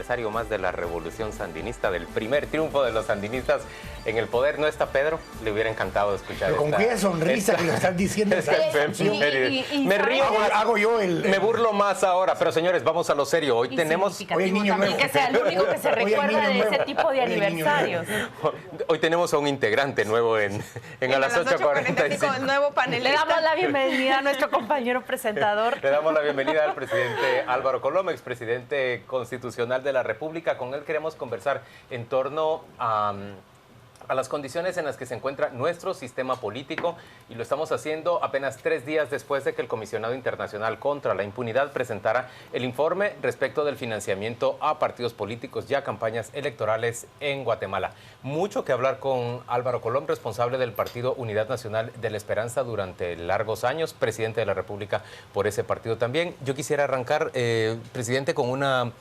aniversario más de la revolución sandinista, del primer triunfo de los sandinistas en el poder. ¿No está Pedro? Le hubiera encantado escuchar. Pero con qué sonrisa que lo están diciendo. Me río, hago yo me burlo más ahora. Pero señores, vamos a lo serio. Hoy tenemos... Hoy el niño nuevo. Que sea el único que se recuerda de ese tipo de aniversarios. Hoy tenemos a un integrante nuevo en a las 8:45. Nuevo panelista. Le damos la bienvenida a nuestro compañero presentador. Le damos la bienvenida al presidente Álvaro Colom, expresidente constitucional de la República. Con él queremos conversar en torno a las condiciones en las que se encuentra nuestro sistema político, y lo estamos haciendo apenas 3 días después de que el Comisionado Internacional contra la Impunidad presentara el informe respecto del financiamiento a partidos políticos y a campañas electorales en Guatemala. Mucho que hablar con Álvaro Colom, responsable del Partido Unidad Nacional de la Esperanza durante largos años, presidente de la República por ese partido también. Yo quisiera arrancar, presidente, con una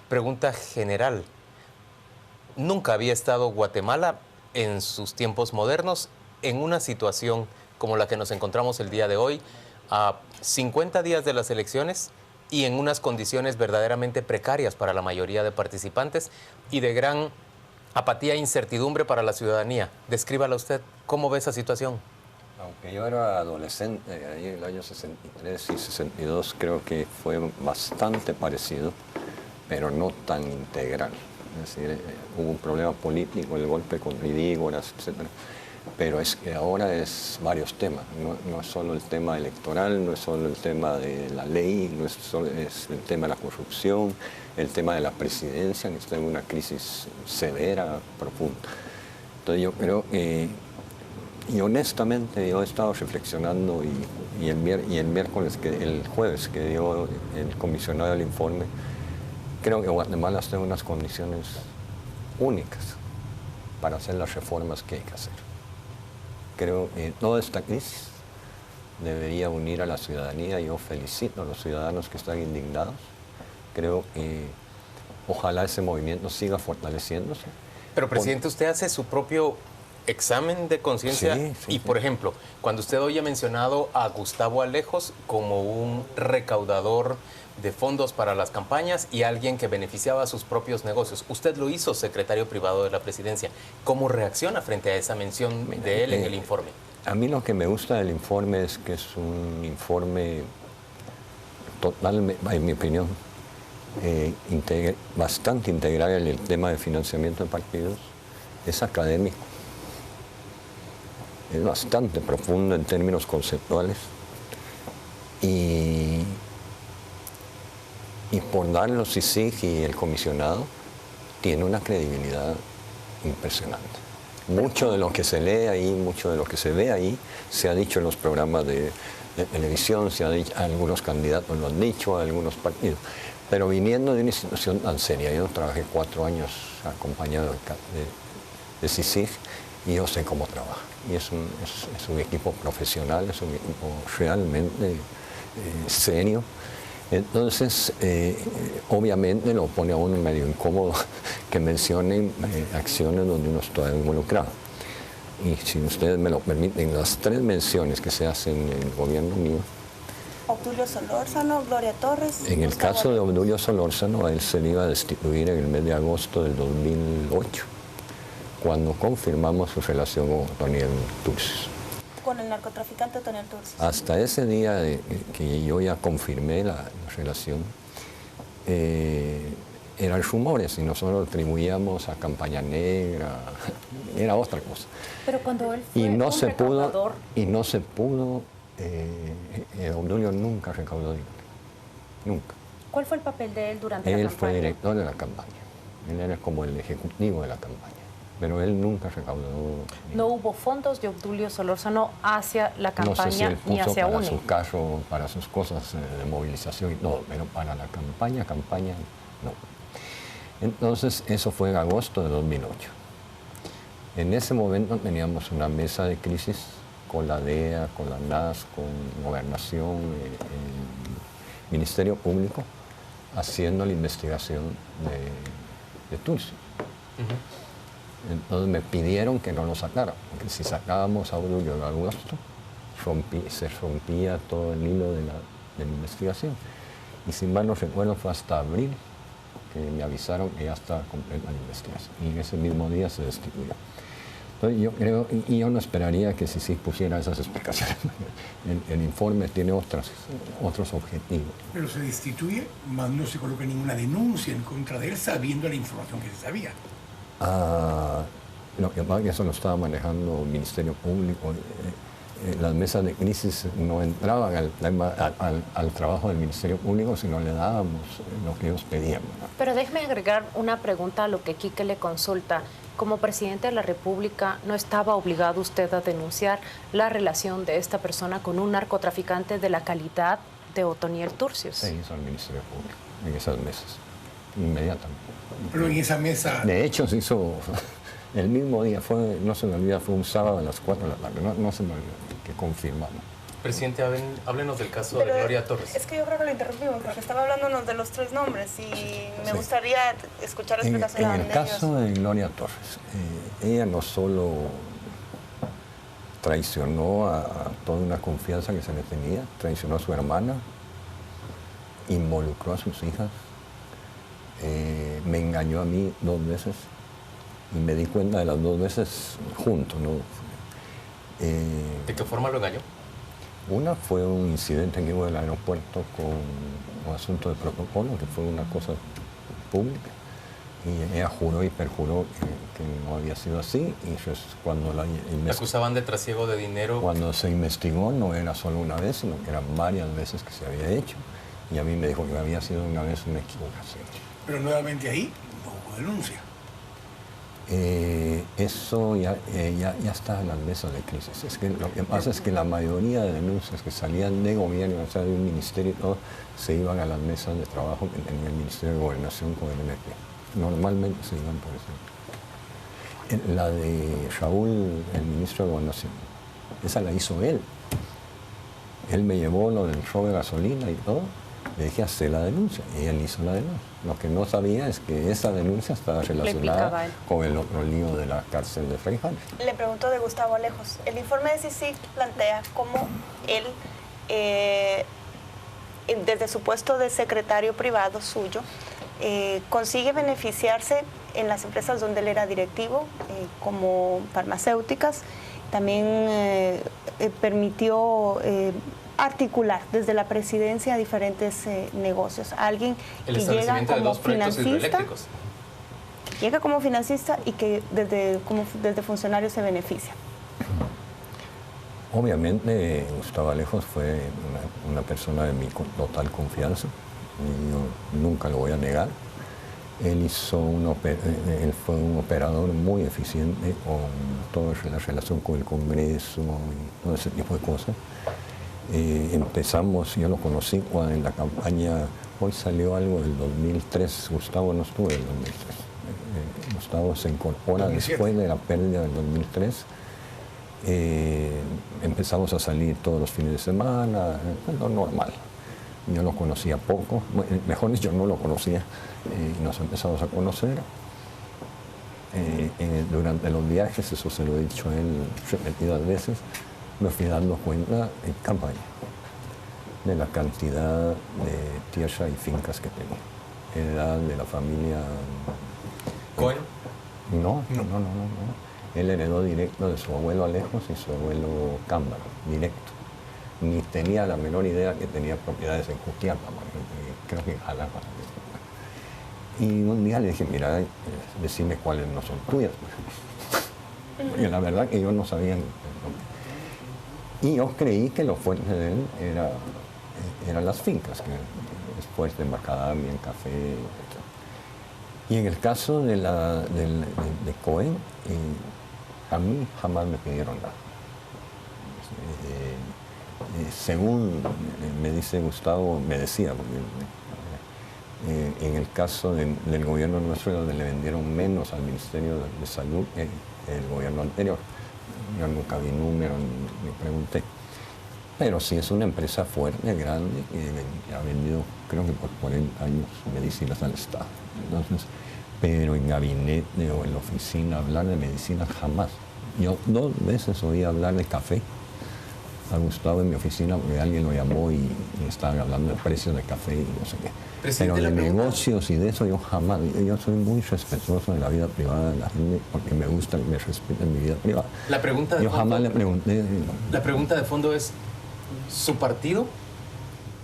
pregunta general. Nunca había estado Guatemala en sus tiempos modernos en una situación como la que nos encontramos el día de hoy, a 50 días de las elecciones y en unas condiciones verdaderamente precarias para la mayoría de participantes y de gran apatía e incertidumbre para la ciudadanía. Descríbala usted, ¿cómo ve esa situación? Aunque yo era adolescente, ahí en el año 63 y 62, creo que fue bastante parecido, pero no tan integral. Es decir, hubo un problema político, el golpe con Vidígoras, etc. Pero es que ahora es varios temas. No es solo el tema electoral, no es solo el tema de la ley, no es solo es el tema de la corrupción, el tema de la presidencia, que está en una crisis severa, profunda. Entonces yo creo que, y honestamente yo he estado reflexionando y el jueves que dio el comisionado del informe, creo que Guatemala está en unas condiciones únicas para hacer las reformas que hay que hacer. Creo que toda esta crisis debería unir a la ciudadanía. Yo felicito a los ciudadanos que están indignados. Creo que ojalá ese movimiento siga fortaleciéndose. Pero, presidente, usted hace su propio examen de conciencia y, por ejemplo, cuando usted hoy ha mencionado a Gustavo Alejos como un recaudador de fondos para las campañas y alguien que beneficiaba a sus propios negocios, usted lo hizo secretario privado de la presidencia. ¿Cómo reacciona frente a esa mención de él en el informe? A mí lo que me gusta del informe es que es un informe totalmente, en mi opinión, bastante integral en el tema de financiamiento de partidos. Es académico, es bastante profundo en términos conceptuales y por darle los CICIG y el comisionado tiene una credibilidad impresionante. Mucho de lo que se lee ahí, mucho de lo que se ve ahí, se ha dicho en los programas de televisión, se ha dicho, algunos candidatos lo han dicho, algunos partidos. Pero viniendo de una institución tan seria, yo trabajé 4 años acompañado de CICIG y yo sé cómo trabaja. Y es un equipo profesional, es un equipo realmente serio. Entonces, obviamente lo pone a uno medio incómodo que mencionen acciones donde uno está involucrado. Y si ustedes me lo permiten, las 3 menciones que se hacen en el gobierno mío. Obdulio Solórzano, Gloria Torres. En el caso de Obdulio Solórzano, a él se le iba a destituir en el mes de agosto del 2008, cuando confirmamos su relación con Otoniel Turcios. Con el narcotraficante Otoniel Turcios. Hasta ese día que yo ya confirmé la relación, eran rumores y nosotros lo atribuíamos a campaña negra, era otra cosa. Pero cuando él fue Obdulio nunca recaudó dinero, nunca. ¿Cuál fue el papel de él durante la campaña? Él fue director de la campaña, él era como el ejecutivo de la campaña. Pero él nunca recaudó. ¿No hubo fondos de Obdulio Solórzano hacia la campaña no sé si él puso ni hacia para UNE? su carro, para sus cosas de movilización, no, pero para la campaña no. Entonces, eso fue en agosto de 2008. En ese momento teníamos una mesa de crisis con la DEA, con la NAS, con Gobernación, el Ministerio Público, haciendo la investigación de Turcios. Entonces me pidieron que no lo sacara, porque si sacábamos a Obdulio en agosto, se rompía todo el hilo de la investigación. Y sin mal no recuerdo, fue hasta abril que me avisaron que ya estaba completa la investigación. Y ese mismo día se destituyó. Entonces yo creo, y yo no esperaría que si pusiera esas explicaciones. El informe tiene otros objetivos. Pero se destituye, más no se coloca ninguna denuncia en contra de él sabiendo la información que se sabía. Lo que pasa es que eso lo estaba manejando el Ministerio Público. Las mesas de crisis no entraban al trabajo del Ministerio Público, sino le dábamos lo que ellos pedían, ¿verdad? Pero déjeme agregar una pregunta a lo que Quique le consulta. Como presidente de la República, ¿no estaba obligado usted a denunciar la relación de esta persona con un narcotraficante de la calidad de Otoniel Turcios? Se hizo al Ministerio Público en esas mesas, inmediatamente. Pero en esa mesa... De hecho, se hizo el mismo día, no se me olvida, fue un sábado a las 4 de la tarde, no se me olvida, que confirmamos. Presidente, háblenos del caso Pero de Gloria Torres. Es que yo creo que lo interrumpimos porque estaba hablándonos de los 3 nombres y me gustaría escuchar la explicación En el caso de Gloria Torres, ella no solo traicionó a toda una confianza que se le tenía, traicionó a su hermana, involucró a sus hijas, me engañó a mí 2 veces y me di cuenta de las 2 veces juntos, ¿no? ¿De qué forma lo engañó? Una fue un incidente que hubo en el aeropuerto con un asunto de protocolo, que fue una cosa pública, y ella juró y perjuró que no había sido así, y entonces cuando ¿Le acusaban de trasiego de dinero? Cuando se investigó no era solo una vez, sino que eran varias veces que se había hecho, y a mí me dijo que había sido una vez una equivocación. Pero nuevamente ahí no hubo denuncia. Eso ya está en las mesas de crisis. Es que lo que pasa es que la mayoría de denuncias que salían de gobierno, o sea, de un ministerio, todo, se iban a las mesas de trabajo que tenía el Ministerio de Gobernación con el MP. Normalmente se iban por eso. La de Raúl, el ministro de Gobernación, esa la hizo él. Él me llevó lo del robo de gasolina y todo. Le dije, hacer la denuncia, y él hizo la denuncia. Lo que no sabía es que esa denuncia estaba relacionada con el otro lío de la cárcel de Frei Jaime. Le pregunto de Gustavo Alejos. El informe de CICIG plantea cómo él, desde su puesto de secretario privado suyo, consigue beneficiarse en las empresas donde él era directivo, como farmacéuticas. También permitió articular desde la presidencia diferentes negocios. Alguien que llega como financista, llega como financista y que desde funcionario se beneficia. Obviamente Gustavo Alejos fue una persona de mi total confianza, y yo nunca lo voy a negar. Él fue un operador muy eficiente con toda la relación con el Congreso y todo ese tipo de cosas. Yo lo conocí cuando en la campaña, hoy salió algo del 2003, Gustavo no estuvo en el 2003. Gustavo se incorpora después de la pérdida del 2003. Empezamos a salir todos los fines de semana, lo normal. Yo lo conocía poco, mejor dicho, no lo conocía, y nos empezamos a conocer. Durante los viajes, eso se lo he dicho a él repetidas veces, me fui dando cuenta en campaña de la cantidad de tierra y fincas que tenía. Era de la familia... ¿Cohen? No. Él heredó directo de su abuelo Alejos y su abuelo Cámbaro, directo. Ni tenía la menor idea que tenía propiedades en Jutiapa, creo que en Jalapa. Y un día le dije, mira, decime cuáles no son tuyas. Porque la verdad que yo no sabía. Y yo creí que lo fuerte de él eran las fincas, que después de macadamia, en café, etc. Y en el caso de Cohen, a mí jamás me pidieron nada. Según me dice Gustavo, me decía, en el caso del gobierno nuestro, donde le vendieron menos al Ministerio de Salud, el gobierno anterior. Yo nunca vi número ni pregunté. Pero sí es una empresa fuerte, grande, que ha vendido, creo que por 40 años, medicinas al Estado. Entonces, pero en gabinete o en la oficina hablar de medicinas jamás. Yo 2 veces oí hablar de café a Gustavo en mi oficina porque alguien lo llamó y estaban hablando de precios de café y no sé qué. Pero de negocios y de eso yo jamás, yo soy muy respetuoso de la vida privada de la gente porque me gusta que me respeten mi vida privada. La pregunta de yo fondo, jamás le pregunté. La pregunta de fondo es, ¿su partido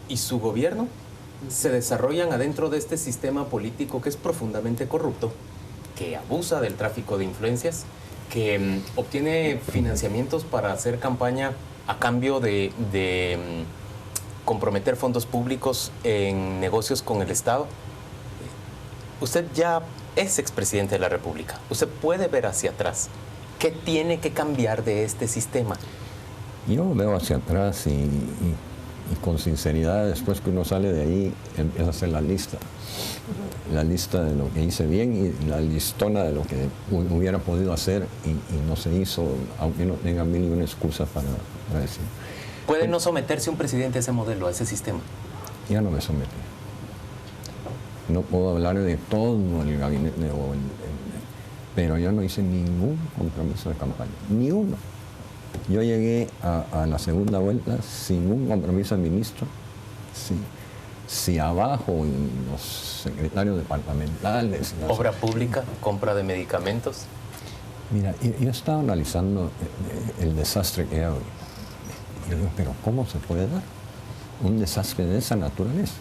y su gobierno se desarrollan adentro de este sistema político que es profundamente corrupto, que abusa del tráfico de influencias, que obtiene financiamientos para hacer campaña a cambio de comprometer fondos públicos en negocios con el Estado? Usted ya es expresidente de la República. Usted puede ver hacia atrás. ¿Qué tiene que cambiar de este sistema? Yo veo hacia atrás y con sinceridad, después que uno sale de ahí, empieza a hacer la lista. La lista de lo que hice bien y la listona de lo que hubiera podido hacer y no se hizo, aunque no tenga mil y una excusas para decir. ¿Puede no someterse un presidente a ese modelo, a ese sistema? Ya no me sometí. No puedo hablar de todo el gabinete, pero yo no hice ningún compromiso de campaña, ni uno. Yo llegué a la segunda vuelta sin un compromiso de ministro. Si abajo los secretarios departamentales... ¿Obra pública? ¿Compra de medicamentos? Mira, yo estaba analizando el desastre que hay ahorita. Yo digo, pero ¿cómo se puede dar un desastre de esa naturaleza?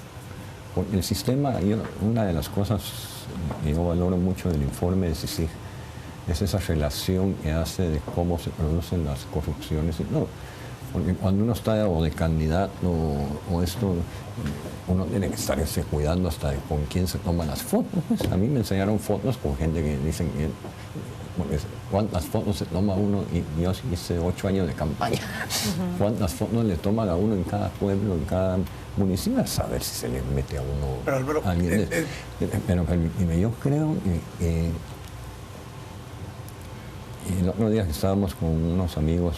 Porque el sistema, una de las cosas que yo valoro mucho del informe de CICIG es esa relación que hace de cómo se producen las corrupciones. No, porque cuando uno está o de candidato o esto, uno tiene que estarse cuidando hasta de con quién se toman las fotos. Pues a mí me enseñaron fotos con gente que dicen que cuántas fotos se toma uno, y yo hice 8 años de campaña. ¿Cuántas fotos le toman a uno en cada pueblo, en cada municipio? A saber si se le mete a uno. Pero Álvaro, alguien pero permíteme, yo creo que el otro día estábamos con unos amigos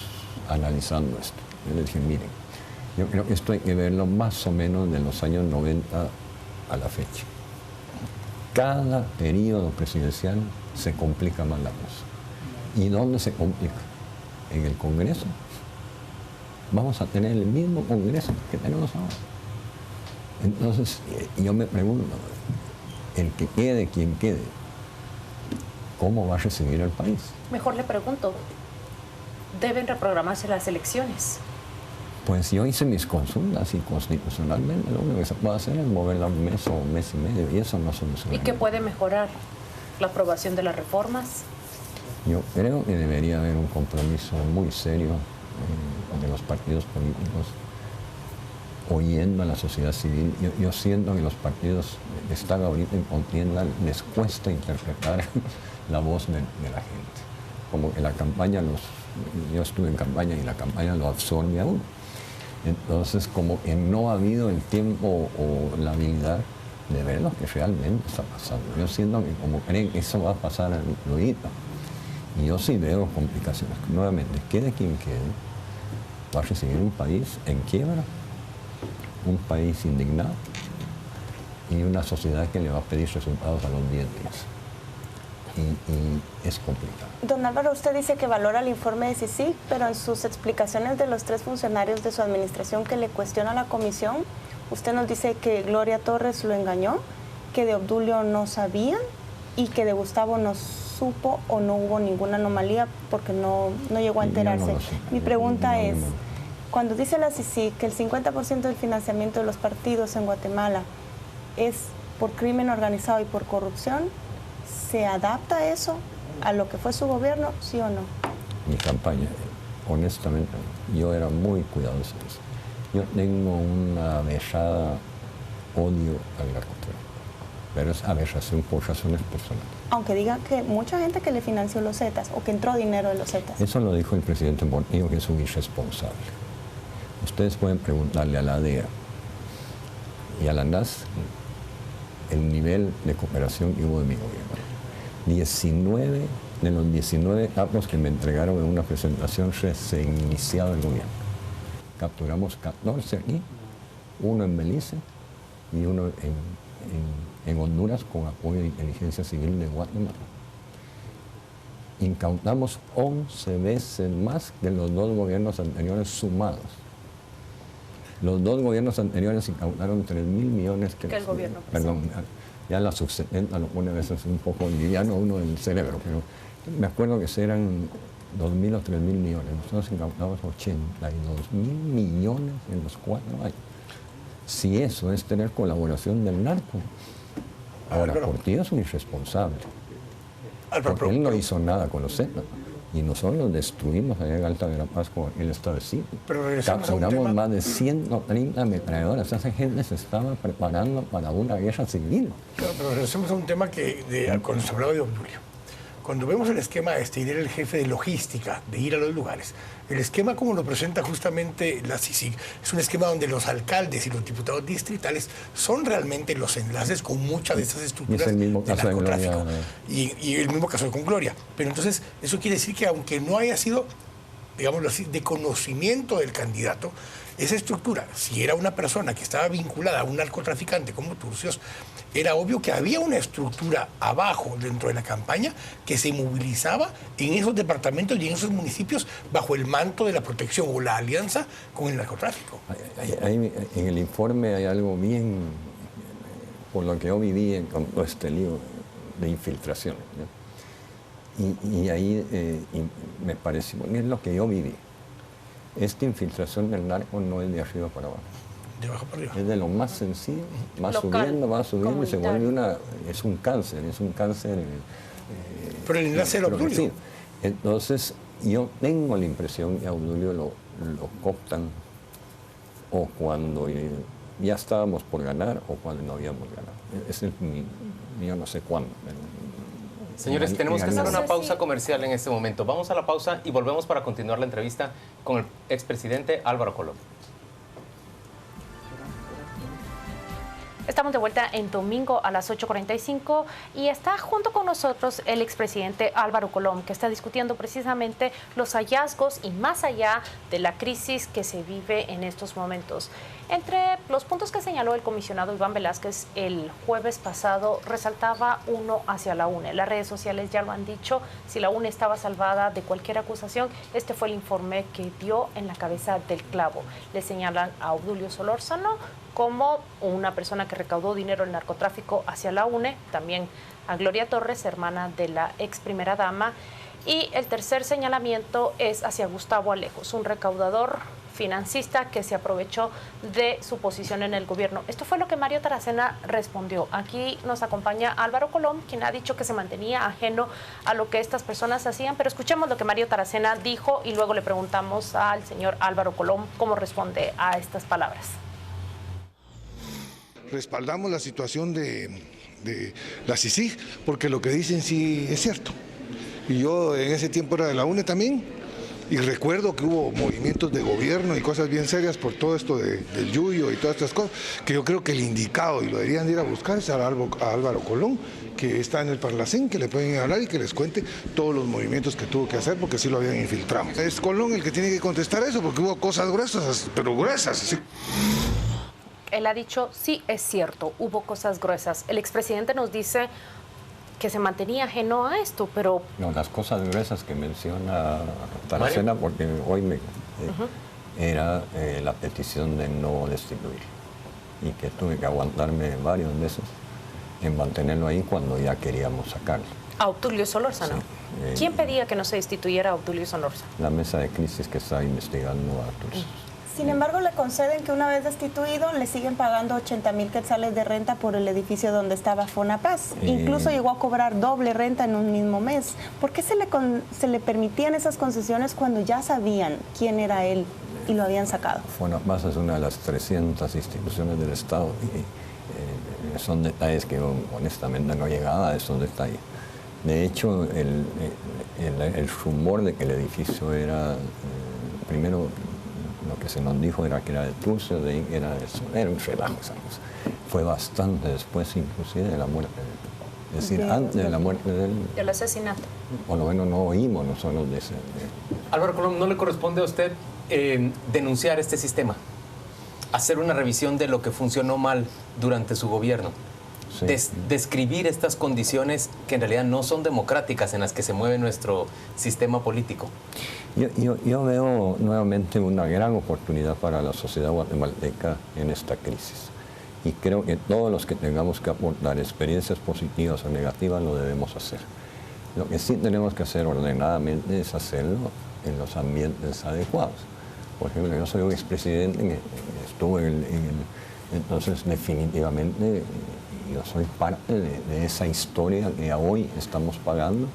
analizando esto. Yo les dije, miren, yo creo que esto hay que verlo más o menos de los años 90 a la fecha. Cada periodo presidencial se complica más la cosa. ¿Y dónde se complica? En el Congreso. Vamos a tener el mismo Congreso que tenemos ahora. Entonces, yo me pregunto, el que quede, quien quede, ¿cómo va a recibir el país? Mejor le pregunto, ¿deben reprogramarse las elecciones? Pues yo hice mis consultas y constitucionalmente lo único que se puede hacer es moverla un mes o un mes y medio y eso no soluciona. ¿Y qué puede mejorar? ¿La aprobación de las reformas? Yo creo que debería haber un compromiso muy serio de los partidos políticos oyendo a la sociedad civil. Yo siento que los partidos que están ahorita en contienda les cuesta interpretar la voz de la gente. Como que la campaña yo estuve en campaña y la campaña lo absorbe a uno. Entonces, como que no ha habido el tiempo o la habilidad de ver lo que realmente está pasando. Yo siento que como creen que eso va a pasar luego, y yo sí veo complicaciones. Nuevamente, quede quien quede, va a recibir un país en quiebra, un país indignado y una sociedad que le va a pedir resultados a los 10 días. Y es complicado. Don Álvaro, usted dice que valora el informe de CICIG, pero en sus explicaciones de los 3 funcionarios de su administración que le cuestiona a la comisión, usted nos dice que Gloria Torres lo engañó, que de Obdulio no sabían y que de Gustavo no supo o no hubo ninguna anomalía porque no llegó a enterarse. Mi pregunta es, cuando dice la CICIG que el 50% del financiamiento de los partidos en Guatemala es por crimen organizado y por corrupción, ¿se adapta eso a lo que fue su gobierno, sí o no? Mi campaña, honestamente, yo era muy cuidadoso de eso. Yo tengo una aberrada odio al narcotráfico, pero es aberración por razones personales. Aunque diga que mucha gente que le financió los Zetas o que entró dinero de los Zetas. Eso lo dijo el presidente Portillo, que es un irresponsable. Ustedes pueden preguntarle a la DEA y a la NAS el nivel de cooperación que hubo de mi gobierno. 19 de los 19 capos que me entregaron en una presentación recién iniciado el gobierno. Capturamos 14 aquí, uno en Belice y uno en Honduras con apoyo de inteligencia civil de Guatemala. incautamos 11 veces más que los 2 gobiernos anteriores sumados. Los 2 gobiernos anteriores incautaron 3.000 millones que el gobierno. Perdón, ya la subsecretaria lo pone a veces un poco liviano uno del cerebro, pero me acuerdo que eran 2.000 o 3.000 millones. Nosotros incautamos 82.000 millones en los 4 años. Si eso es tener colaboración del narco. Ahora, Portillo es un irresponsable. Porque él no hizo nada con los Zetas. Y nosotros destruimos allá en Alta Verapaz con el establecido. Capturamos más de 130 ametralladoras. Esa gente se estaba preparando para una guerra civil. Pero regresemos a un tema cuando se hablaba de Obdulio. Cuando vemos el esquema y era el jefe de logística, de ir a los lugares, el esquema como lo presenta justamente la CICIG es un esquema donde los alcaldes y los diputados distritales son realmente los enlaces con muchas de estas estructuras es el mismo de caso narcotráfico. De Gloria. Y el mismo caso con Gloria. Pero entonces, eso quiere decir que aunque no haya sido, digámoslo así, de conocimiento del candidato, esa estructura, si era una persona que estaba vinculada a un narcotraficante como Turcios, era obvio que había una estructura abajo dentro de la campaña que se movilizaba en esos departamentos y en esos municipios bajo el manto de la protección o la alianza con el narcotráfico. En el informe hay algo bien, por lo que yo viví con todo este lío de infiltración, ¿no? Y ahí me parece, es lo que yo viví. Esta infiltración del narco no es de arriba para abajo. De abajo para arriba. Es de lo más sencillo, va subiendo y se vuelve es un cáncer. Pero el enlace de Obdulio. Sí. Entonces, yo tengo la impresión que a Obdulio lo cooptan o cuando ya estábamos por ganar o cuando no habíamos ganado. Yo no sé cuándo. Señores, tenemos que hacer una pausa comercial en este momento. Vamos a la pausa y volvemos para continuar la entrevista con el expresidente Álvaro Colom. Estamos de vuelta en domingo a las 8:45 y está junto con nosotros el expresidente Álvaro Colom, que está discutiendo precisamente los hallazgos y más allá de la crisis que se vive en estos momentos. Entre los puntos que señaló el comisionado Iván Velázquez el jueves pasado, resaltaba uno hacia la UNE. Las redes sociales ya lo han dicho, si la UNE estaba salvada de cualquier acusación, este fue el informe que dio en la cabeza del clavo. Le señalan a Obdulio Solórzano como una persona que recaudó dinero del narcotráfico hacia la UNE, también a Gloria Torres, hermana de la ex primera dama, y el tercer señalamiento es hacia Gustavo Alejos, un recaudador financista que se aprovechó de su posición en el gobierno. Esto fue lo que Mario Taracena respondió. Aquí nos acompaña Álvaro Colom, quien ha dicho que se mantenía ajeno a lo que estas personas hacían, pero escuchemos lo que Mario Taracena dijo y luego le preguntamos al señor Álvaro Colom cómo responde a estas palabras. Respaldamos la situación de la CICIG, porque lo que dicen sí es cierto. Y yo en ese tiempo era de la UNE también, y recuerdo que hubo movimientos de gobierno y cosas bien serias por todo esto del Yuyo y todas estas cosas, que yo creo que el indicado, y lo deberían ir a buscar, es a Álvaro Colom, que está en el Parlacén, que le pueden hablar y que les cuente todos los movimientos que tuvo que hacer, porque sí lo habían infiltrado. Es Colom el que tiene que contestar eso, porque hubo cosas gruesas, pero gruesas, sí. Él ha dicho, sí, es cierto, hubo cosas gruesas. El expresidente nos dice que se mantenía ajeno a esto, pero... No, las cosas gruesas que menciona Taracena, porque hoy era la petición de no destituir y que tuve que aguantarme varios meses en mantenerlo ahí cuando ya queríamos sacarlo. ¿A Obdulio Solórzano? Sí. ¿Quién pedía que no se destituyera a Obdulio Solórzano? La mesa de crisis que está investigando a Turcios. Sin embargo, le conceden que una vez destituido le siguen pagando 80,000 quetzales de renta por el edificio donde estaba Fonapaz. Incluso llegó a cobrar doble renta en un mismo mes. ¿Por qué se le permitían esas concesiones cuando ya sabían quién era él y lo habían sacado? Fonapaz es una de las 300 instituciones del Estado y son detalles que yo, honestamente no llegaba a esos detalles. De hecho, el rumor de que el edificio era, primero, lo que se nos dijo era que era de Turcios, de ahí era un relajo esa cosa. Fue bastante después, inclusive, de la muerte de él. Es decir, antes de la muerte de él. Del asesinato. Por lo menos no oímos nosotros de ese. Álvaro Colom, ¿no le corresponde a usted denunciar este sistema? Hacer una revisión de lo que funcionó mal durante su gobierno. Sí. describir estas condiciones que en realidad no son democráticas en las que se mueve nuestro sistema político? Yo veo nuevamente una gran oportunidad para la sociedad guatemalteca en esta crisis. Y creo que todos los que tengamos que aportar experiencias positivas o negativas lo debemos hacer. Lo que sí tenemos que hacer ordenadamente es hacerlo en los ambientes adecuados. Por ejemplo, yo soy un expresidente que estuvo entonces definitivamente yo soy parte de esa historia que hoy estamos pagando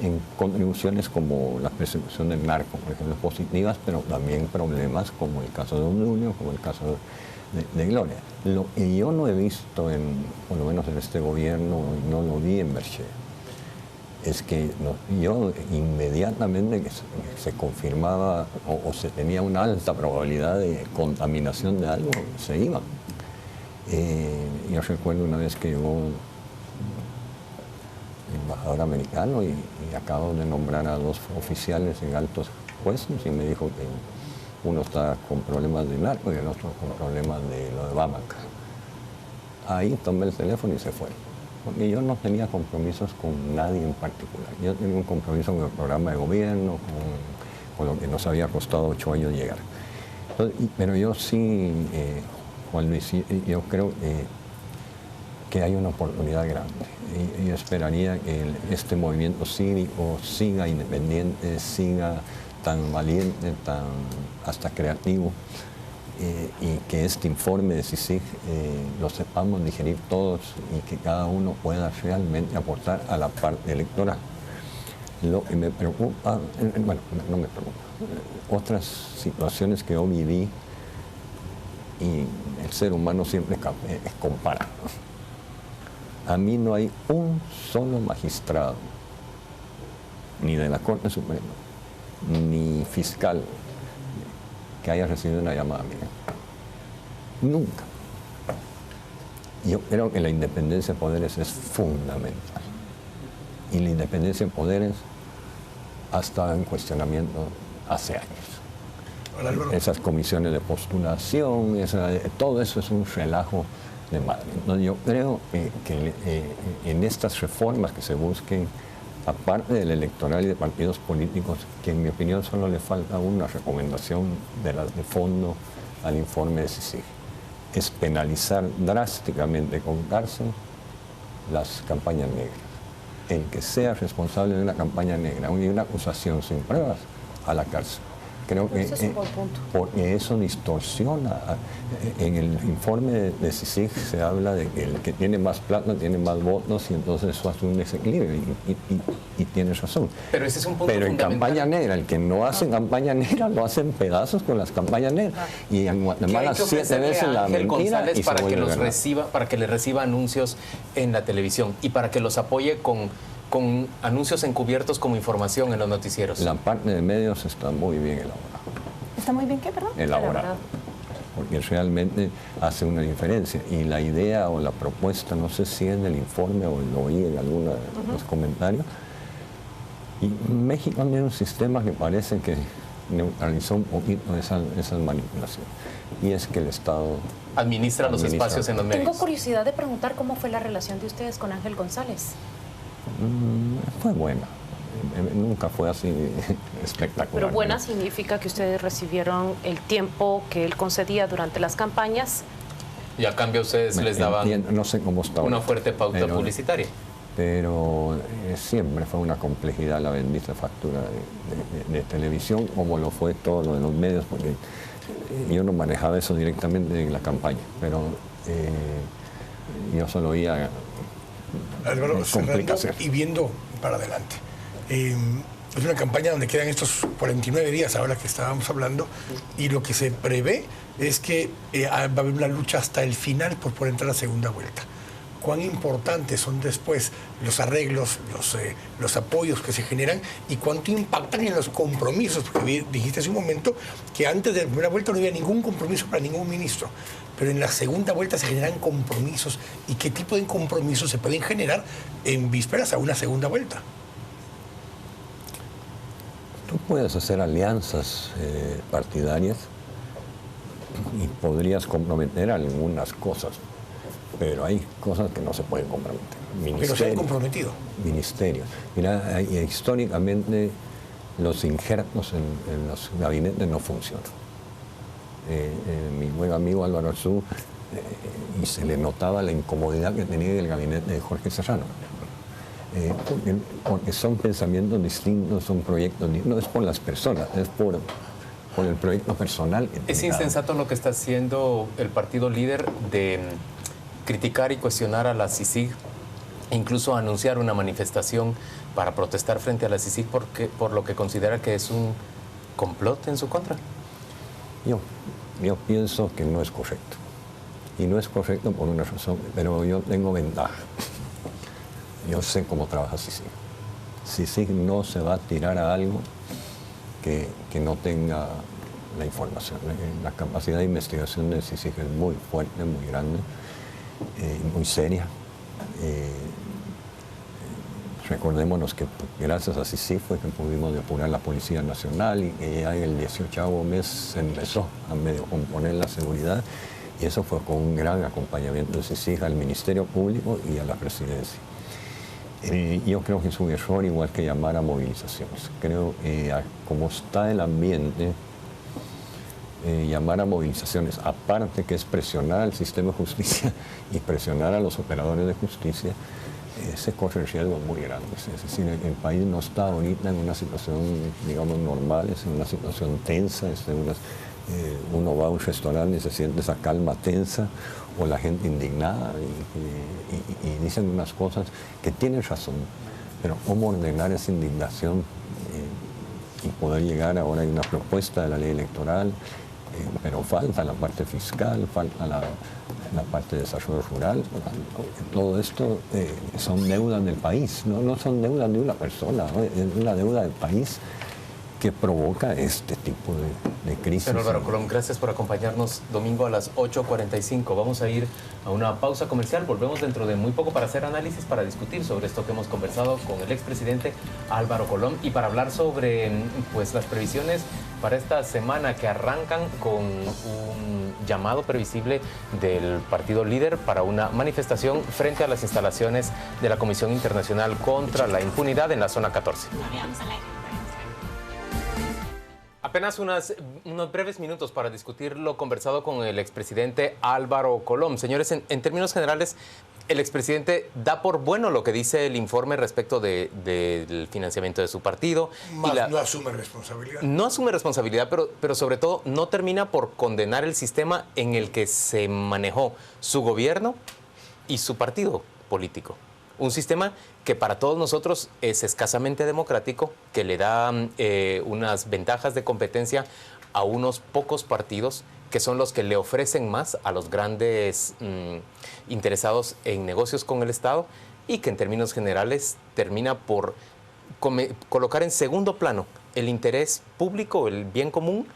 en contribuciones como la persecución del narco, por ejemplo, positivas, pero también problemas como el caso de Obdulio, como el caso de Gloria. Lo que yo no he visto, por lo menos en este gobierno, y no lo vi en Berchea, es que yo inmediatamente que se confirmaba o se tenía una alta probabilidad de contaminación de algo, se iban. Yo recuerdo una vez que llegó el embajador americano y acabo de nombrar a 2 oficiales en altos puestos y me dijo que uno está con problemas de narco y el otro con problemas de lo de Bámaca. Ahí tomé el teléfono y se fue. Porque yo no tenía compromisos con nadie en particular. Yo tenía un compromiso con el programa de gobierno, con lo que nos había costado 8 años llegar. Entonces, pero yo sí, Juan Luis, yo creo que hay una oportunidad grande. Y yo esperaría que este movimiento cívico siga independiente, siga tan valiente, tan hasta creativo, y que este informe de CICIG lo sepamos digerir todos y que cada uno pueda realmente aportar a la parte electoral. Lo que me preocupa, bueno, no me preocupa, otras situaciones que yo viví, y el ser humano siempre compara. A mí no hay un solo magistrado, ni de la Corte Suprema, ni fiscal, que haya recibido una llamada mía. Nunca. Yo creo que la independencia de poderes es fundamental. Y la independencia de poderes ha estado en cuestionamiento hace años. Esas comisiones de postulación, todo eso es un relajo de madre. Entonces yo creo que en estas reformas que se busquen, aparte del electoral y de partidos políticos, que en mi opinión solo le falta una recomendación de fondo al informe de CICIG, es penalizar drásticamente con cárcel las campañas negras. El que sea responsable de una campaña negra y una acusación sin pruebas, a la cárcel. Creo que porque eso distorsiona. En el informe de CICIG se habla de que el que tiene más plata tiene más votos y entonces eso hace un desequilibrio y tienes razón. Pero ese es un punto Pero en fundamental. campaña negra, el que no hace campaña negra lo hacen pedazos con las campañas negras. Y en Guatemala 7 veces la Ángel mentira González y se vuelve a ganar. para que le reciba anuncios en la televisión y para que los apoye con anuncios encubiertos como información en los noticieros? La parte de medios está muy bien elaborada. ¿Está muy bien qué, perdón? Elaborada. Porque realmente hace una diferencia. Y la idea o la propuesta, no sé si es del informe o lo oí en algunos de los comentarios, y México tiene un sistema que parece que neutralizó un poquito esas manipulaciones. Y es que el Estado administra los espacios en los medios. Tengo curiosidad de preguntar cómo fue la relación de ustedes con Ángel González. Fue buena. Nunca fue así espectacular. Pero buena significa que ustedes recibieron el tiempo que él concedía durante las campañas. Y a cambio ustedes les daban no sé cómo está una ahora, fuerte pauta publicitaria. Pero siempre fue una complejidad la bendita factura de televisión, como lo fue todo lo de los medios, porque yo no manejaba eso directamente en la campaña, pero yo solo oía complicaciones. Y viendo para adelante. Es una campaña donde quedan estos 49 días ahora que estábamos hablando y lo que se prevé es que va a haber una lucha hasta el final por entrar a segunda vuelta. Cuán importantes son después los arreglos, los apoyos que se generan y cuánto impactan en los compromisos, porque dijiste hace un momento que antes de la primera vuelta no había ningún compromiso para ningún ministro, pero en la segunda vuelta se generan compromisos y qué tipo de compromisos se pueden generar en vísperas a una segunda vuelta. Tú puedes hacer alianzas partidarias y podrías comprometer algunas cosas, pero hay cosas que no se pueden comprometer. Pero se han comprometido. Ministerios. Mira, históricamente los injertos en los gabinetes no funcionan. Mi buen amigo Álvaro Arzú, y se le notaba la incomodidad que tenía en el gabinete de Jorge Serrano. Porque son pensamientos distintos, son proyectos distintos, no es por las personas, es por el proyecto personal. Es insensato lo que está haciendo el partido líder de criticar y cuestionar a la CICIG, e incluso anunciar una manifestación para protestar frente a la CICIG por lo que considera que es un complot en su contra. Yo pienso que no es correcto. Y no es correcto por una razón, pero yo tengo ventaja. Yo sé cómo trabaja CICIG. CICIG no se va a tirar a algo que no tenga la información. La capacidad de investigación de CICIG es muy fuerte, muy grande, muy seria. Recordémonos que gracias a CICIG fue que pudimos depurar la Policía Nacional y que ya en el 18º mes se empezó a medio componer la seguridad, y eso fue con un gran acompañamiento de CICIG al Ministerio Público y a la Presidencia. Yo creo que es un error igual que llamar a movilizaciones. Creo que como está el ambiente, llamar a movilizaciones, aparte que es presionar al sistema de justicia y presionar a los operadores de justicia, se corre riesgos muy grandes. Es decir, el país no está ahorita en una situación, digamos, normal, es en una situación tensa, uno va a un restaurante y se siente esa calma tensa, o la gente indignada y dicen unas cosas que tienen razón, pero cómo ordenar esa indignación y poder llegar, ahora hay una propuesta de la ley electoral, pero falta la parte fiscal, falta la parte de desarrollo rural. Todo esto son deudas del país, no son deudas de una persona, ¿no? Es una deuda del país que provoca este tipo de crisis. Señor Álvaro Colom, gracias por acompañarnos domingo a las 8:45. Vamos a ir a una pausa comercial. Volvemos dentro de muy poco para hacer análisis, para discutir sobre esto que hemos conversado con el expresidente Álvaro Colom y para hablar sobre pues, las previsiones para esta semana que arrancan con un llamado previsible del partido líder para una manifestación frente a las instalaciones de la Comisión Internacional contra la Impunidad en la zona 14. Apenas unos breves minutos para discutir lo conversado con el expresidente Álvaro Colom. Señores, en términos generales, el expresidente da por bueno lo que dice el informe respecto del financiamiento de su partido. Más no asume responsabilidad. No asume responsabilidad, pero sobre todo no termina por condenar el sistema en el que se manejó su gobierno y su partido político. Un sistema que para todos nosotros es escasamente democrático, que le da unas ventajas de competencia a unos pocos partidos que son los que le ofrecen más a los grandes interesados en negocios con el Estado y que en términos generales termina por colocar en segundo plano el interés público, el bien común,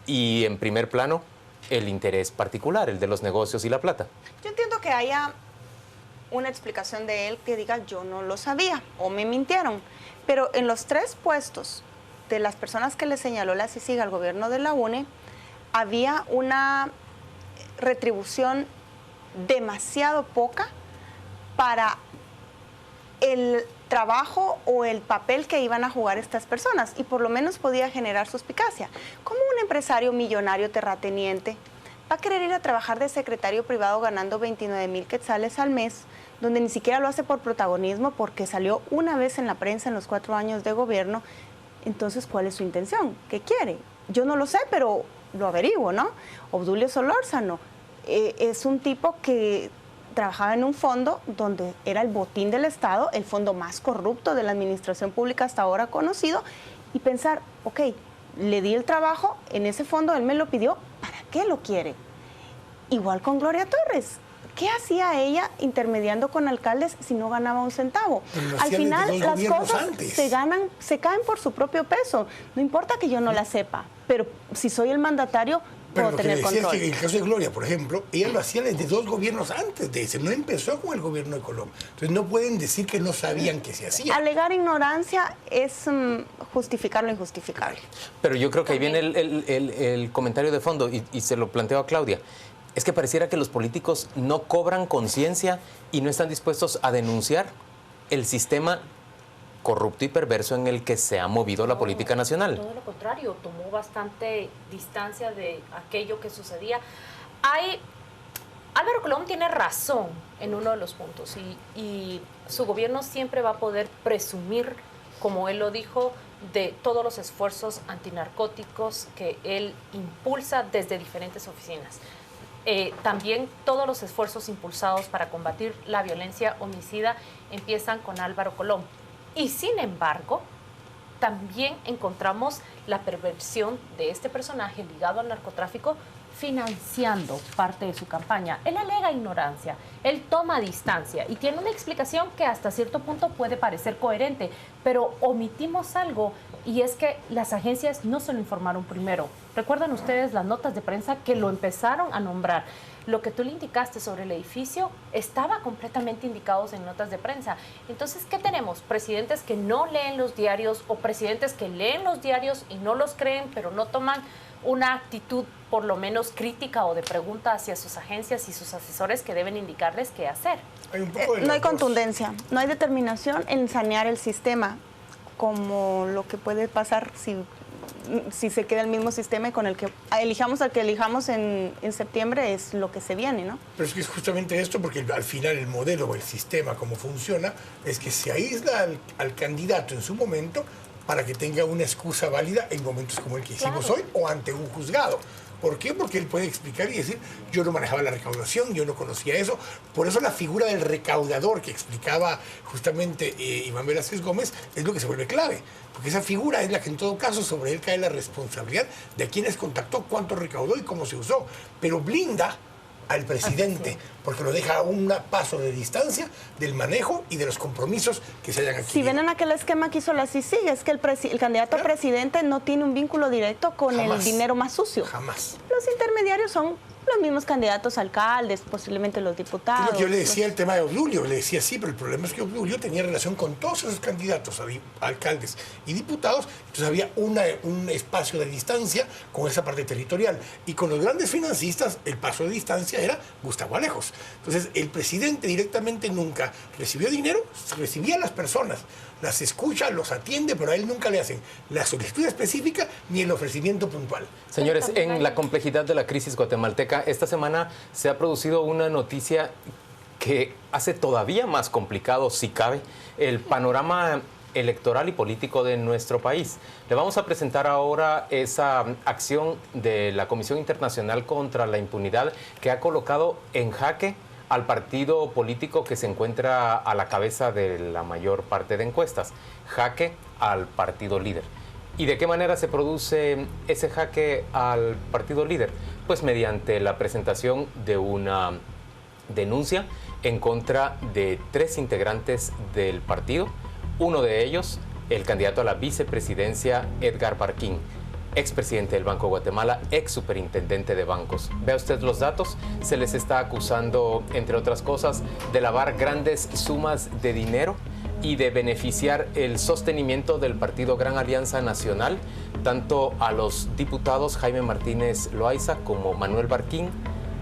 y en primer plano el interés particular, el de los negocios y la plata. Yo entiendo que haya una explicación de él que diga yo no lo sabía o me mintieron, pero en los 3 puestos de las personas que le señaló la CICIG al gobierno de la UNE había una retribución demasiado poca para el trabajo o el papel que iban a jugar estas personas, y por lo menos podía generar suspicacia. ¿Cómo un empresario millonario terrateniente va a querer ir a trabajar de secretario privado ganando 29,000 quetzales al mes, donde ni siquiera lo hace por protagonismo, porque salió una vez en la prensa en los 4 años de gobierno? Entonces, ¿cuál es su intención? ¿Qué quiere? Yo no lo sé, pero lo averiguo, ¿no? Obdulio Solórzano es un tipo que trabajaba en un fondo donde era el botín del Estado, el fondo más corrupto de la administración pública hasta ahora conocido, y pensar, ok, le di el trabajo en ese fondo, él me lo pidió, ¿para qué lo quiere? Igual con Gloria Torres. ¿Qué hacía ella intermediando con alcaldes si no ganaba un centavo? Al final las cosas se caen por su propio peso. No importa que yo no la sepa, pero si soy el mandatario, puedo tener control. Es que en el caso de Gloria, por ejemplo, ella lo hacía desde 2 gobiernos antes de ese. No empezó con el gobierno de Colom. Entonces no pueden decir que no sabían que se hacía. Alegar ignorancia es justificar lo injustificable. Pero yo creo que ahí viene el comentario de fondo y se lo planteo a Claudia. es que pareciera que los políticos no cobran conciencia y no están dispuestos a denunciar el sistema corrupto y perverso en el que se ha movido la política nacional. Todo lo contrario, tomó bastante distancia de aquello que sucedía. Álvaro Colom tiene razón en uno de los puntos y su gobierno siempre va a poder presumir, como él lo dijo, de todos los esfuerzos antinarcóticos que él impulsa desde diferentes oficinas. También todos los esfuerzos impulsados para combatir la violencia homicida empiezan con Álvaro Colom. Y sin embargo, también encontramos la perversión de este personaje ligado al narcotráfico financiando parte de su campaña. Él alega ignorancia, él toma distancia y tiene una explicación que hasta cierto punto puede parecer coherente, pero omitimos algo y es que las agencias no se lo informaron primero. ¿Recuerdan ustedes las notas de prensa que lo empezaron a nombrar? Lo que tú le indicaste sobre el edificio estaba completamente indicados en notas de prensa. Entonces, ¿qué tenemos? Presidentes que no leen los diarios o presidentes que leen los diarios y no los creen, pero no toman una actitud por lo menos crítica o de pregunta hacia sus agencias y sus asesores que deben indicarles qué hacer. No hay contundencia, no hay determinación en sanear el sistema, como lo que puede pasar si se queda el mismo sistema con el que elijamos al que elijamos en septiembre, es lo que se viene, ¿no? Pero es que es justamente esto, porque al final el modelo o el sistema, como funciona, es que se aísla al candidato en su momento para que tenga una excusa válida en momentos como el que hicimos hoy o ante un juzgado. ¿Por qué? Porque él puede explicar y decir, yo no manejaba la recaudación, yo no conocía eso. Por eso la figura del recaudador que explicaba justamente Iván Velázquez Gómez es lo que se vuelve clave. Porque esa figura es la que en todo caso sobre él cae la responsabilidad de quiénes contactó, cuánto recaudó y cómo se usó. Pero blinda al presidente, porque lo deja a un paso de distancia del manejo y de los compromisos que se hayan adquirido. Si ven en aquel esquema que hizo la CICIG, es que el candidato a presidente no tiene un vínculo directo con el dinero más sucio. Jamás. Los intermediarios son los mismos candidatos a alcaldes, posiblemente los diputados. Es lo que yo le decía el tema de Obdulio, le decía sí, pero el problema es que Obdulio tenía relación con todos esos candidatos a alcaldes y diputados, entonces había un espacio de distancia con esa parte territorial. Y con los grandes financistas, el paso de distancia era Gustavo Alejos. Entonces, el presidente directamente nunca recibió dinero, recibía a las personas, las escucha, los atiende, pero a él nunca le hacen la solicitud específica ni el ofrecimiento puntual. Señores, en la complejidad de la crisis guatemalteca, esta semana se ha producido una noticia que hace todavía más complicado, si cabe, el panorama electoral y político de nuestro país. Le vamos a presentar ahora esa acción de la Comisión Internacional contra la Impunidad que ha colocado en jaque al partido político que se encuentra a la cabeza de la mayor parte de encuestas, jaque al partido líder. ¿Y de qué manera se produce ese jaque al partido líder? Pues mediante la presentación de una denuncia en contra de 3 integrantes del partido, uno de ellos, el candidato a la vicepresidencia Edgar Barquín, expresidente del Banco de Guatemala, ex superintendente de bancos. Vea usted los datos, se les está acusando, entre otras cosas, de lavar grandes sumas de dinero y de beneficiar el sostenimiento del partido Gran Alianza Nacional, tanto a los diputados Jaime Martínez Loaiza como Manuel Barquín,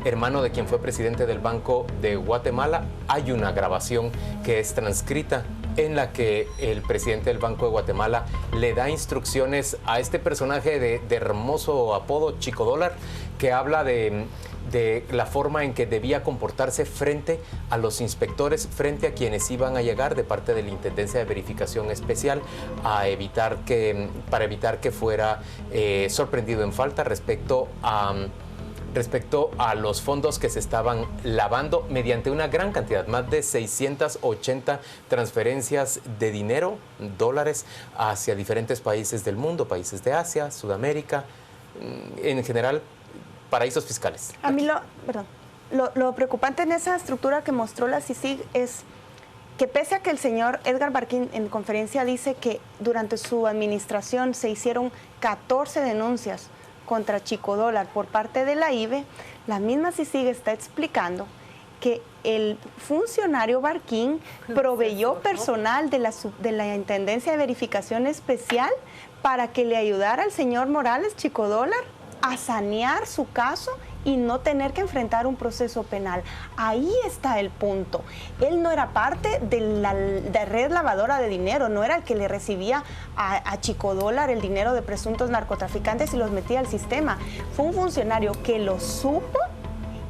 hermano de quien fue presidente del Banco de Guatemala. Hay una grabación que es transcrita en la que el presidente del Banco de Guatemala le da instrucciones a este personaje de hermoso apodo, Chico Dólar, que habla de la forma en que debía comportarse frente a los inspectores, frente a quienes iban a llegar de parte de la Intendencia de Verificación Especial para evitar que fuera sorprendido en falta respecto a los fondos que se estaban lavando mediante una gran cantidad, más de 680 transferencias de dinero, dólares, hacia diferentes países del mundo, países de Asia, Sudamérica, en general, paraísos fiscales. A mí lo preocupante en esa estructura que mostró la CICIG es que pese a que el señor Edgar Barquín en conferencia dice que durante su administración se hicieron 14 denuncias contra Chico Dólar por parte de la IVE, la misma CICIG está explicando que el funcionario Barquín proveyó personal de la Intendencia de Verificación Especial para que le ayudara al señor Morales, Chico Dólar, a sanear su caso y no tener que enfrentar un proceso penal. Ahí está el punto. Él no era parte de la red lavadora de dinero, no era el que le recibía a Chico Dólar el dinero de presuntos narcotraficantes y los metía al sistema. Fue un funcionario que lo supo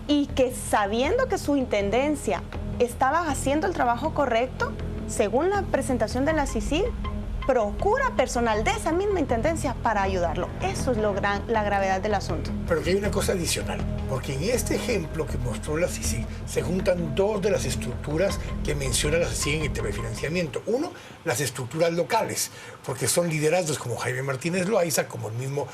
y que, sabiendo que su intendencia estaba haciendo el trabajo correcto, según la presentación de la CICIG, procura personal de esa misma intendencia para ayudarlo. Eso es la gravedad del asunto. Pero que hay una cosa adicional, porque en este ejemplo que mostró la CICIG se juntan dos de las estructuras que menciona la CICIG en el tema de financiamiento. Uno, las estructuras locales, porque son liderazgos como Jaime Martínez Loaiza, como el mismo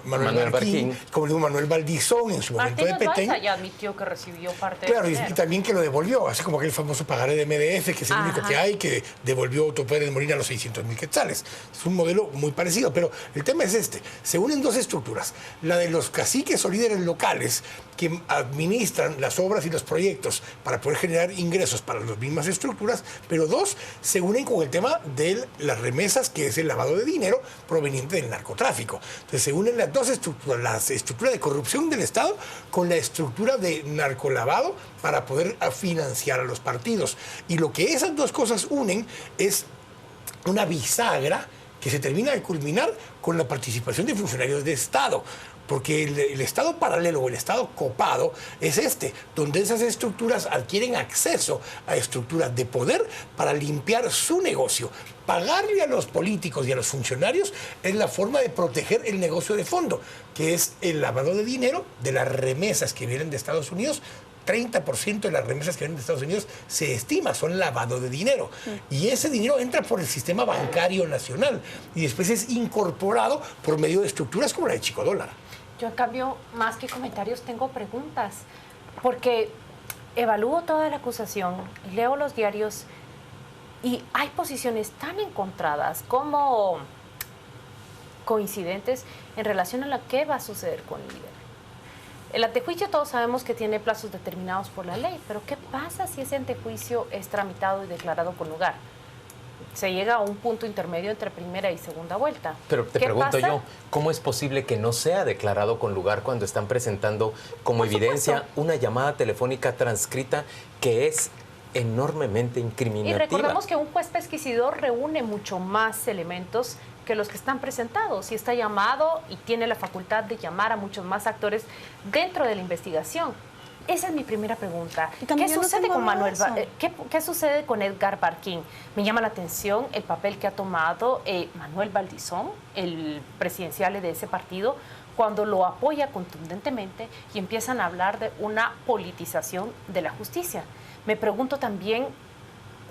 Manuel Barquín, como el mismo Manuel Valdizón en su momento de Petén. Loaiza ya admitió que recibió parte claro, del y dinero. también que lo devolvió, así como aquel famoso pagaré de MDF, que es el único que hay, que devolvió Otto Pérez Molina los 600.000 quetzales. Es un modelo muy parecido, pero el tema es este. Se unen dos estructuras. La de los caciques o líderes locales que administran las obras y los proyectos para poder generar ingresos para las mismas estructuras, pero dos, se unen con el tema de las remesas, que es el lavado de dinero proveniente del narcotráfico. Entonces se unen las dos estructuras, la estructura de corrupción del Estado con la estructura de narcolavado para poder financiar a los partidos. Y lo que esas dos cosas unen es una bisagra que se termina de culminar con la participación de funcionarios de Estado. Porque el Estado paralelo o el Estado copado es donde esas estructuras adquieren acceso a estructuras de poder para limpiar su negocio. Pagarle a los políticos y a los funcionarios es la forma de proteger el negocio de fondo, que es el lavado de dinero de las remesas que vienen de Estados Unidos. 30% de las remesas que vienen de Estados Unidos se estima son lavado de dinero. Y ese dinero entra por el sistema bancario nacional y después es incorporado por medio de estructuras como la de Chico Dólar. Yo, en cambio, más que comentarios, tengo preguntas, porque evalúo toda la acusación, leo los diarios y hay posiciones tan encontradas como coincidentes en relación a lo que va a suceder con el líder. El antejuicio todos sabemos que tiene plazos determinados por la ley, pero ¿qué pasa si ese antejuicio es tramitado y declarado con lugar? Se llega a un punto intermedio entre primera y segunda vuelta. Pero te pregunto yo, ¿cómo es posible que no sea declarado con lugar cuando están presentando como evidencia una llamada telefónica transcrita que es enormemente incriminativa? Y recordemos que un juez pesquisidor reúne mucho más elementos que los que están presentados y está llamado y tiene la facultad de llamar a muchos más actores dentro de la investigación. Esa es mi primera pregunta. ¿Qué sucede con ¿Qué sucede con Edgar Barquín? Me llama la atención el papel que ha tomado Manuel Valdizón, el presidencial de ese partido, cuando lo apoya contundentemente y empiezan a hablar de una politización de la justicia. Me pregunto también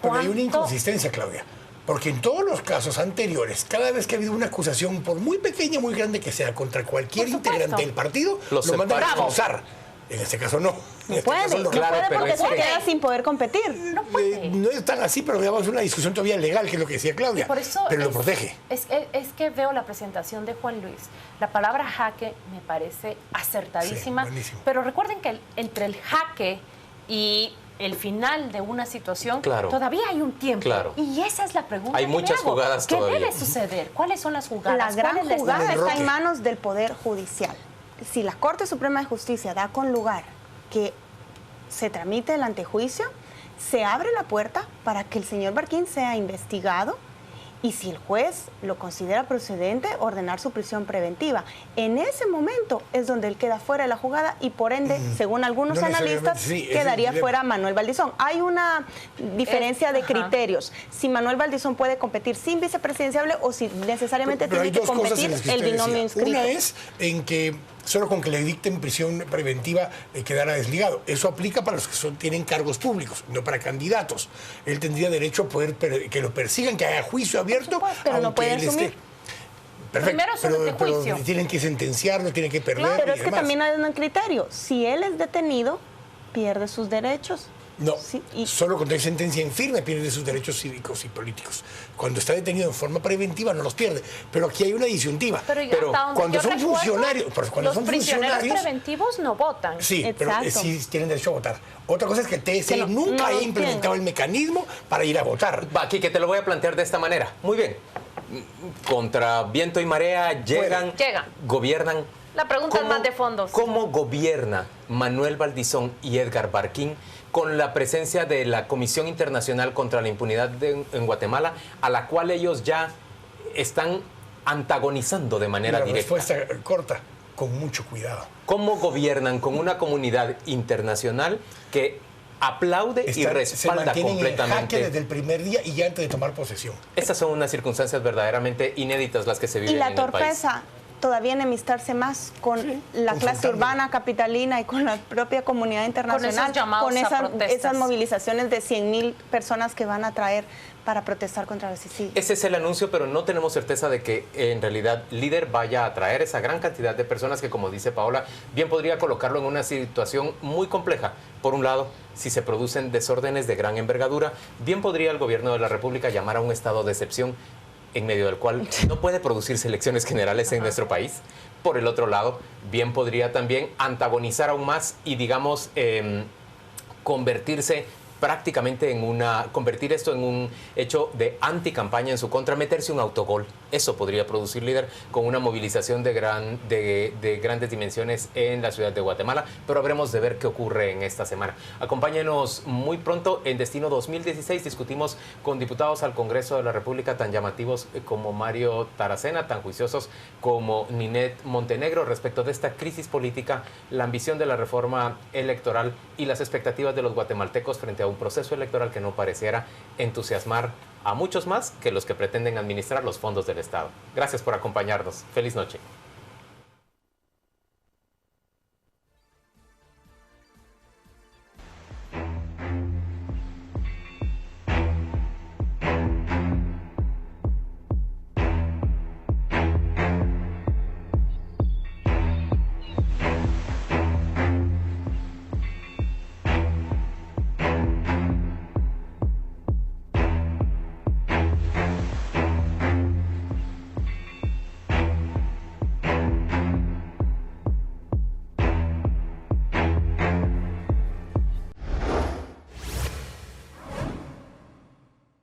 Pero hay una inconsistencia, Claudia. Porque en todos los casos anteriores, cada vez que ha habido una acusación, por muy pequeña, muy grande que sea, contra cualquier integrante del partido, lo mandan a expulsar. En este caso no. No puede, porque se queda sin poder competir. No puede. No es tan así, pero digamos, es una discusión todavía legal, que es lo que decía Claudia. Por eso pero lo protege. Es que veo la presentación de Juan Luis. La palabra jaque me parece acertadísima. Sí, pero recuerden que entre el jaque y el final de una situación, todavía hay un tiempo. Claro. Y esa es la pregunta. Hay muchas jugadas todavía. ¿Qué debe suceder? ¿Cuáles son las jugadas? La gran jugada está en manos manos del Poder Judicial. Si la Corte Suprema de Justicia da con lugar que se tramite el antejuicio, se abre la puerta para que el señor Barquín sea investigado y, si el juez lo considera procedente, ordenar su prisión preventiva. En ese momento es donde él queda fuera de la jugada y, por ende, según algunos analistas, quedaría fuera Manuel Valdizón. Hay una diferencia de criterios. Si Manuel Valdizón puede competir sin vicepresidenciable o si necesariamente tiene que competir el binomio inscrito. Una es en que solo con que le dicten prisión preventiva quedara desligado. Eso aplica para los que tienen cargos públicos, no para candidatos. Él tendría derecho a poder que lo persigan, que haya juicio abierto, pero no puede asumir. Perfecto, Primero pero tienen que sentenciarlo, tienen que perder. Pero es que también hay un criterio. Si él es detenido, pierde sus derechos. No, solo cuando hay sentencia en firme pierde sus derechos cívicos y políticos. Cuando está detenido en forma preventiva no los pierde. Pero aquí hay una disyuntiva. Pero cuando son funcionarios, los prisioneros preventivos no votan. Sí, pero sí tienen derecho a votar. Otra cosa es que el TSE nunca haya implementado el mecanismo para ir a votar. Aquí que te lo voy a plantear de esta manera. Muy bien. Contra viento y marea llegan, gobiernan La pregunta es más de fondos. ¿Cómo gobierna Manuel Valdizón y Edgar Barquín con la presencia de la Comisión Internacional contra la Impunidad en Guatemala, a la cual ellos ya están antagonizando de manera directa? Respuesta corta, con mucho cuidado. ¿Cómo gobiernan con una comunidad internacional que aplaude y respalda se completamente? En jaque desde el primer día y ya antes de tomar posesión. Estas son unas circunstancias verdaderamente inéditas las que se viven en el país. Y la torpeza, todavía enemistarse más con la clase urbana capitalina y con la propia comunidad internacional, con esos llamados a protestas. Esas movilizaciones de 100,000 personas que van a traer para protestar contra la CICIG. Ese es el anuncio, pero no tenemos certeza de que en realidad Líder vaya a traer esa gran cantidad de personas que, como dice Paola, bien podría colocarlo en una situación muy compleja. Por un lado, si se producen desórdenes de gran envergadura, bien podría el gobierno de la República llamar a un estado de excepción en medio del cual no puede producirse elecciones generales en nuestro país. Por el otro lado, bien podría también antagonizar aún más y, digamos, convertir esto en un hecho de anticampaña en su contra, meterse un autogol. Eso podría producir, Líder, con una movilización de grandes dimensiones en la ciudad de Guatemala, pero habremos de ver qué ocurre en esta semana. Acompáñenos muy pronto en Destino 2016. Discutimos con diputados al Congreso de la República tan llamativos como Mario Taracena, tan juiciosos como Ninette Montenegro, respecto de esta crisis política, la ambición de la reforma electoral y las expectativas de los guatemaltecos frente a un proceso electoral que no pareciera entusiasmar a muchos más que los que pretenden administrar los fondos del Estado. Gracias por acompañarnos. Feliz noche.